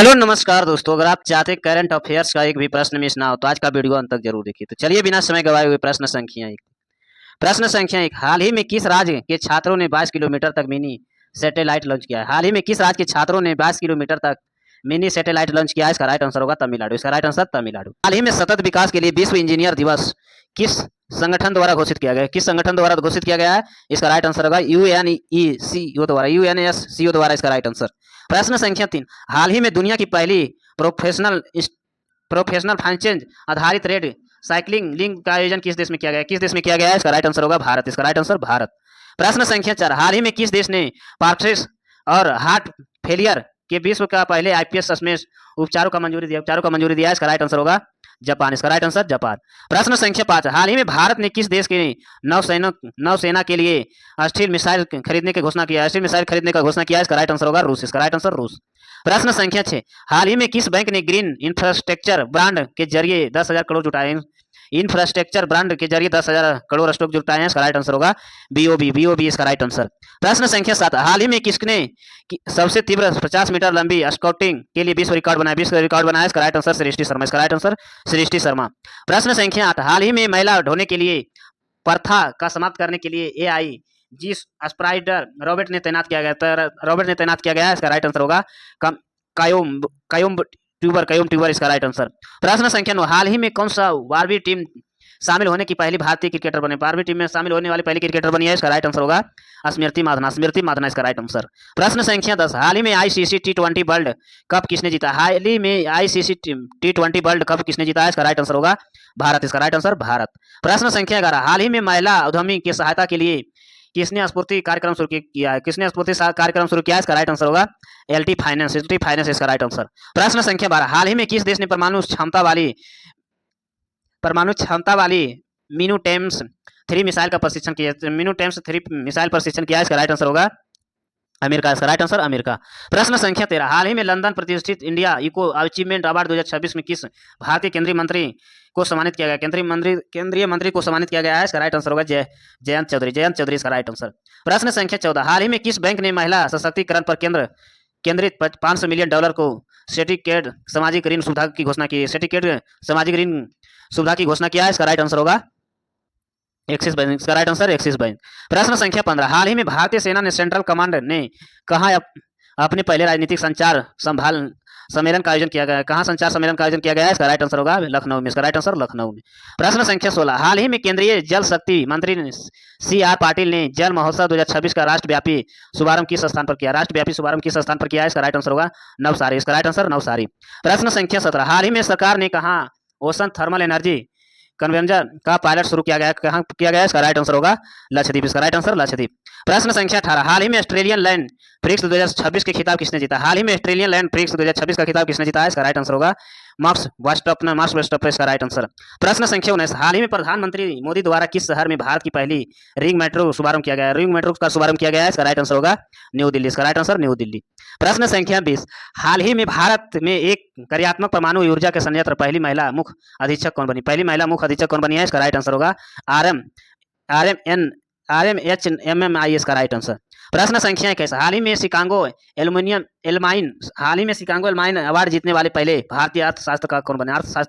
Hello नमस्कार दोस्तों, अगर आप चाहते हैं करंट अफेयर्स का एक भी प्रश्न मिस ना हो तो आज का वीडियो अंत तक जरूर देखिए। तो चलिए बिना समय गवाए हुए प्रश्न संख्या 1। हाल ही में किस राज्य के छात्रों ने 22 किलोमीटर तक मिनी सैटेलाइट लॉन्च किया है? हाल ही में किस राज्य के छात्रों ने 22 किलोमीटर तक मिनी सैटेलाइट लॉन्च किया है? इसका राइट आंसर होगा तमिलनाडु। इसका राइट आंसर तमिलनाडु। हाल ही में सतत विकास के लिए विश्व इंजीनियर दिवस किस संगठन द्वारा घोषित किया गया है? किस संगठन द्वारा घोषित किया गया है? इसका राइट आंसर होगा यूएनईसीओ द्वारा, यूएनएससीओ द्वारा। इसका राइट आंसर। प्रश्न संख्या 3। हाल ही में दुनिया की पहली प्रोफेशनल प्रोफेशनल फ्रेंचाइज आधारित रेड साइकिलिंग लीग का आयोजन किस देश में किया गया? किस देश में किया गया है? इसका राइट आंसर होगा भारत। इसका राइट आंसर भारत। प्रश्न संख्या 4। हाल ही में किस देश ने पार्किंसंस और हार्ट फेलियर के विश्व का पहले आईपीएस समेत उपचारों का मंजूरी दिया है? इसका राइट आंसर होगा जापान। इसका राइट आंसर जापान। प्रश्न संख्या 5। हाल ही में भारत ने किस देश के नौसेना के लिए अस्थिर मिसाइल खरीदने की घोषणा किया है? अस्थिर मिसाइल खरीदने का घोषणा किया है? इसका राइट आंसर होगा रूस। इसका राइट आंसर रूस। प्रश्न संख्या 6। हाल ही में किस बैंक ने ग्रीन इंफ्रास्ट्रक्चर ब्रांड के जरिए 10,000 करोड़ जुटाए? इंफ्रास्ट्रक्चर ब्रांड के जरिए 10,000 करोड़ स्टॉक जुटाए हैं? इसका राइट आंसर होगा बीओबी। इसका राइट आंसर। प्रश्न संख्या 7। हाल ही में किसने सबसे तीव्र 50 मीटर लंबी स्काउटिंग के लिए विश्व रिकॉर्ड बनाया? इसका राइट आंसर सृष्टि शर्मा। इसका राइट आंसर सृष्टि शर्मा। प्रश्न संख्या 8। हाल ही में महिला ढोने के लिए प्रथा का समाप्त करने के लिए एआई जी स्प्राइडर रॉबर्ट ने तैनात किया गया है? इसका राइट आंसर होगा कायोम ट्यूबर। इसका राइट आंसर। प्रश्न संख्या 9। हाल ही में कौन सा 12वीं टीम शामिल होने की पहली भारतीय क्रिकेटर बने? 12वीं टीम में शामिल होने वाली पहली क्रिकेटर बनी है? इसका राइट आंसर होगा स्मृति माधना। इसका राइट आंसर। प्रश्न संख्या 10। हाल ही में आईसीसी टी20 वर्ल्ड कप किसने जीता? हाल ही में आईसीसी टी20 वर्ल्ड कप किसने जीता है? इसका राइट आंसर होगा भारत। इसका राइट आंसर भारत। प्रश्न संख्या 11। हाल ही में महिला उद्यमी की सहायता के लिए किसने स्फूर्ति कार्यक्रम शुरू किया है? इसका राइट आंसर होगा एलटी फाइनेंस। इसका राइट आंसर। प्रश्न संख्या 12। हाल ही में किस देश ने परमाणु क्षमता वाली मीनू टेम्स 3 मिसाइल का प्रशिक्षण किया? इसका राइट आंसर होगा अमेरिका। इसका राइट आंसर अमेरिका। प्रश्न संख्या 13। हाल ही में लंदन प्रतिष्ठित इंडिया इको अचीवमेंट अवार्ड 2026 में किस भारतीय केंद्रीय मंत्री को सम्मानित किया गया? केंद्रीय मंत्री को सम्मानित किया गया है? इसका राइट आंसर होगा जयंत चौधरी। इसका राइट आंसर। प्रश्न संख्या 14। हाल ही में किस बैंक ने महिला सशक्तिकरण पर केंद्रित $500 मिलियन को सिंडिकेट सामाजिक ऋण सुविधा की घोषणा की? किया है? इसका राइट आंसर होगा एक्सिस बैंक। इसका राइट आंसर एक्सिस बैंक। प्रश्न संख्या 15। हाल ही में भारतीय सेना ने सेंट्रल कमांड ने कहा अपने पहले राजनीतिक संचार सम्मेलन का आयोजन किया गया है? कहां संचार सम्मेलन का आयोजन किया गया है? इसका राइट आंसर होगा लखनऊ में। इसका राइट आंसर लखनऊ में। प्रश्न संख्या 16। हाल ही में केंद्रीय जल शक्ति मंत्री CR पाटिल ने जल महोत्सव 2026 का राष्ट्रव्यापी शुभारंभ किस स्थान पर किया? है? इसका राइट आंसर होगा नवसारी। इसका राइट आंसर नवसारी। प्रश्न संख्या 17। हाल ही में सरकार ने कहा ओशन थर्मल एनर्जी कन्वेंजर का पायलट शुरू किया गया? कहां किया गया? इसका राइट आंसर होगा लक्षद्वीप। इसका राइट आंसर लक्षद्वीप। प्रश्न संख्या 18। हाल ही में ऑस्ट्रेलियन लैंड प्रिक्स 2026 के खिताब किसने जीता? हाल ही में ऑस्ट्रेलियन लैंड प्रिक्स 2026 का खिताब किसने जीता है? इसका राइट आंसर होगा मार्क्स वेस्टरन। इसका राइट आंसर। प्रश्न संख्या 19। हाल ही में प्रधानमंत्री मोदी द्वारा किस शहर में भारत की पहली रिंग मेट्रो शुभारंभ किया गया? रिंग मेट्रो का शुभारंभ किया गया है? इसका राइट आंसर होगा न्यू दिल्ली। इसका राइट आंसर न्यू दिल्ली। प्रश्न संख्या 20। हाल ही में भारत में एक कार्यात्मक परमाणु ऊर्जा के संयंत्र पहली महिला मुख्य अधीक्षक कौन बनी है? इसका राइट आंसर होगा RMHMMI। इसका राइट आंसर। प्रश्न संख्या 21। हाल ही में शिकागो एल्माइन अवार्ड जीतने वाले पहले भारतीय अर्थशास्त्र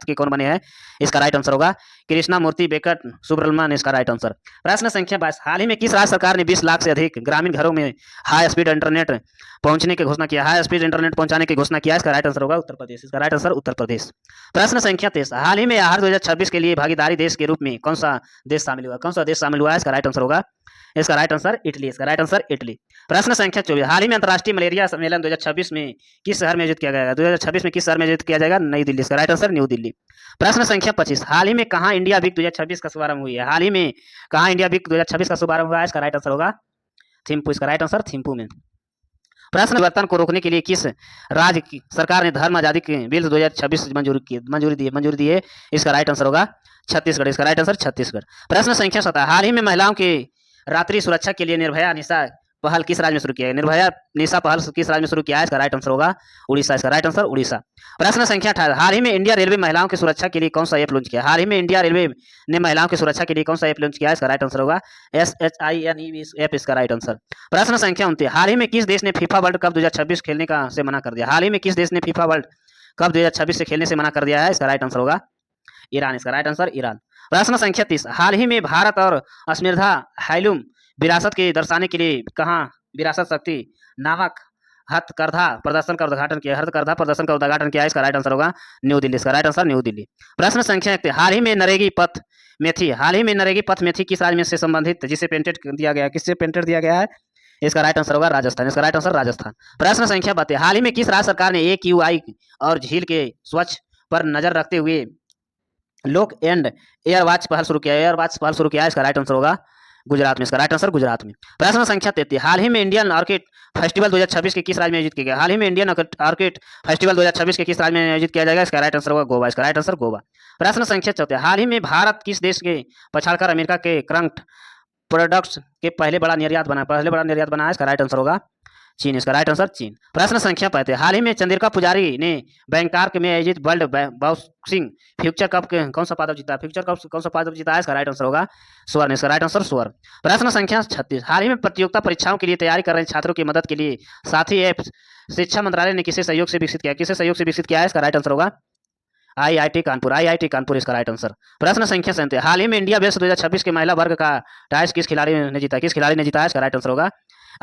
के कौन बने हैं? इसका राइट आंसर होगा कृष्णा मूर्ति वेंकट सुब्रमण्यन। इसका राइट आंसर। प्रश्न संख्या 22। हाल ही में किस राज्य सरकार ने 20 लाख से अधिक ग्रामीण घरों में हाई स्पीड इंटरनेट पहुंचाने की घोषणा किया? इसका राइट आंसर होगा उत्तर प्रदेश। इसका राइट आंसर उत्तर प्रदेश। प्रश्न संख्या 23। हाल ही में आहार 2026 के लिए भागीदारी देश के रूप में कौन सा देश शामिल हुआ? इसका राइट आंसर होगा इटली। इसका राइट आंसर इटली। प्रश्न संख्या 24। हाल ही में अंतर्राष्ट्रीय मलेरिया सम्मेलन 2026 में किस शहर में आयोजित किया जाएगा? नई दिल्ली। इसका राइट आंसर न्यू दिल्ली। प्रश्न संख्या 25। हाल ही में कहां इंडिया वीक 2026 का शुभारंभ हुई है? इसका राइट आंसर होगा थिम्पू। इसका राइट आंसर थिम्पू में। प्रश्न परिवर्तन को रोकने के लिए किस राज्य की सरकार ने धर्म आजादी के बिल 2026 मंजूरी दी है? इसका राइट आंसर होगा छत्तीसगढ़। इसका राइट आंसर छत्तीसगढ़। प्रश्न संख्या 17। हाल ही में महिलाओं के रात्रि सुरक्षा के लिए निर्भया निशा पहल किस राज्य में शुरू किया गया? निर्भया निशा पहल किस राज्य में शुरू किया है? इसका राइट आंसर होगा उड़ीसा। इसका राइट आंसर उड़ीसा। प्रश्न संख्या 18, हाल ही में इंडिया रेलवे महिलाओं की सुरक्षा के लिए कौन सा ऐप लॉन्च किया? हाल ही में इंडिया रेलवे ने महिलाओं की सुरक्षा के लिए कौन सा ऐप लॉन्च किया है? इसका राइट आंसर होगा SHINE ऐप। इसका राइट आंसर। प्रश्न संख्या 29, हाल ही में किस देश ने फीफा वर्ल्ड कप 2026 खेलने का से मना कर दिया? हाल ही में किस देश ने फीफा वर्ल्ड कप 2026 से खेलने से मना कर दिया है? इसका राइट आंसर होगा ईरान। इसका राइट आंसर ईरान। प्रश्न संख्या 30, हाल ही में भारत और स्मिर्धा हैंडलूम विरासत के दर्शाने के लिए कहाँ विरासत शक्ति नामक हथकरघा प्रदर्शन का उद्घाटन किया? हथकरघा प्रदर्शन का उद्घाटन किया है। इसका राइट आंसर होगा न्यू दिल्ली। इसका राइट आंसर न्यू दिल्ली। प्रश्न संख्या 31, हाल ही में नरेगी पथ मेथी किस राज्य में से संबंधित जिसे पेटेंट दिया गया? किससे पेटेंट दिया गया है? इसका राइट आंसर होगा राजस्थान। इसका राइट आंसर राजस्थान। प्रश्न संख्या 32, हाल ही में किस राज्य सरकार ने AQI और झील के स्वच्छ पर नजर रखते हुए लोक एंड एयर वॉच पहल शुरू किया? एयर वॉच पहल शुरू किया है। इसका राइट आंसर होगा गुजरात में। इसका राइट आंसर गुजरात में। प्रश्न संख्या 33, हाल ही में इंडियन ऑर्किड फेस्टिवल 2026 के किस राज्य में आयोजित किया गया? हाल ही में इंडियन ऑर्किड फेस्टिवल 2026 के किस राज्य में आयोजित किया जाएगा? इसका राइट आंसर होगा गोवा। इसका राइट आंसर गोवा। प्रश्न संख्या 34, हाल ही में भारत किस देश के पछाड़कर अमेरिका के करंट प्रोडक्ट्स के पहले बड़ा निर्यात बना है? इसका राइट आंसर होगा चीन। इसका राइट आंसर चीन। प्रश्न संख्या 35, हाल ही में चंद्रिका पुजारी ने बैंकॉक में आयोजित वर्ल्ड बॉक्सिंग फ्यूचर कप के कौन सा पदक जीता? फ्यूचर कप कौन सा पदक जीता है? इसका राइट आंसर होगा स्वर्ण। इसका राइट आंसर स्वर्ण। प्रश्न संख्या 36, हाल ही में प्रतियोगिता परीक्षाओं के लिए तैयारी कर रहे छात्रों की मदद के लिए साथी ऐप शिक्षा मंत्रालय ने किसे सहयोग से विकसित किया? किसे सहयोग से विकसित किया है? इसका राइट आंसर होगा IIT कानपुर। इसका राइट आंसर। प्रश्न संख्या 37, हाल ही में इंडिया बेस्ट 2026 के महिला वर्ग का टाइल्स किस खिलाड़ी ने जीता? किस खिलाड़ी ने जीता है? इसका राइट आंसर होगा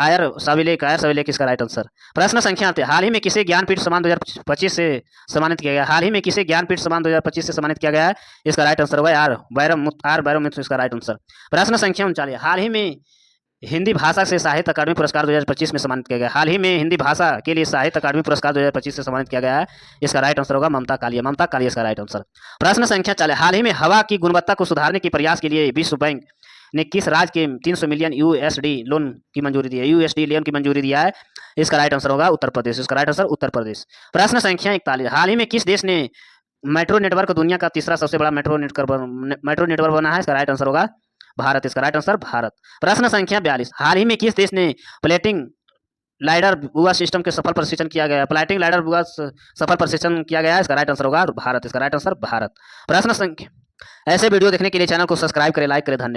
आयर सविलेक। इसका राइट आंसर। प्रश्न संख्या 38, हाल ही में किसे ज्ञानपीठ सम्मान 2025 से सम्मानित किया गया? हाल ही में किसे ज्ञानपीठ सम्मान 2025 से सम्मानित किया गया है? इसका राइट आंसर होगा आर बैरम। इसका राइट आंसर। प्रश्न संख्या 39, हाल ही में हिंदी भाषा से साहित्य अकादमी पुरस्कार 2025 में सम्मानित किया गया? हाल ही में हिंदी भाषा के लिए साहित्य अकादमी पुरस्कार 2025 से सम्मानित किया गया है? इसका राइट आंसर होगा ममता कालिया। इसका राइट आंसर। प्रश्न संख्या 40, हाल ही में हवा की गुणवत्ता को सुधारने के प्रयास के लिए विश्व बैंक ने किस राज्य के 300 मिलियन USD लोन की मंजूरी दी है? USD लोन की मंजूरी दिया है। इसका राइट आंसर होगा उत्तर प्रदेश। इसका राइट आंसर उत्तर प्रदेश। प्रश्न संख्या 41, हाल ही में किस देश ने मेट्रो नेटवर्क दुनिया का तीसरा सबसे बड़ा मेट्रो नेटवर्क बना है? इसका राइट आंसर होगा भारत। इसका राइट आंसर भारत। प्रश्न संख्या 42, हाल ही में किस देश ने प्लेटिंग लाइडर बुआ सिस्टम के सफल प्रशिक्षण किया गया? प्लेटिंग लाइडर बुआ सफल प्रशिक्षण किया गया है। इसका राइट आंसर होगा भारत। इसका राइट आंसर भारत। प्रश्न संख्या, ऐसे वीडियो देखने के लिए चैनल को सब्सक्राइब करें, लाइक करें। धन्यवाद।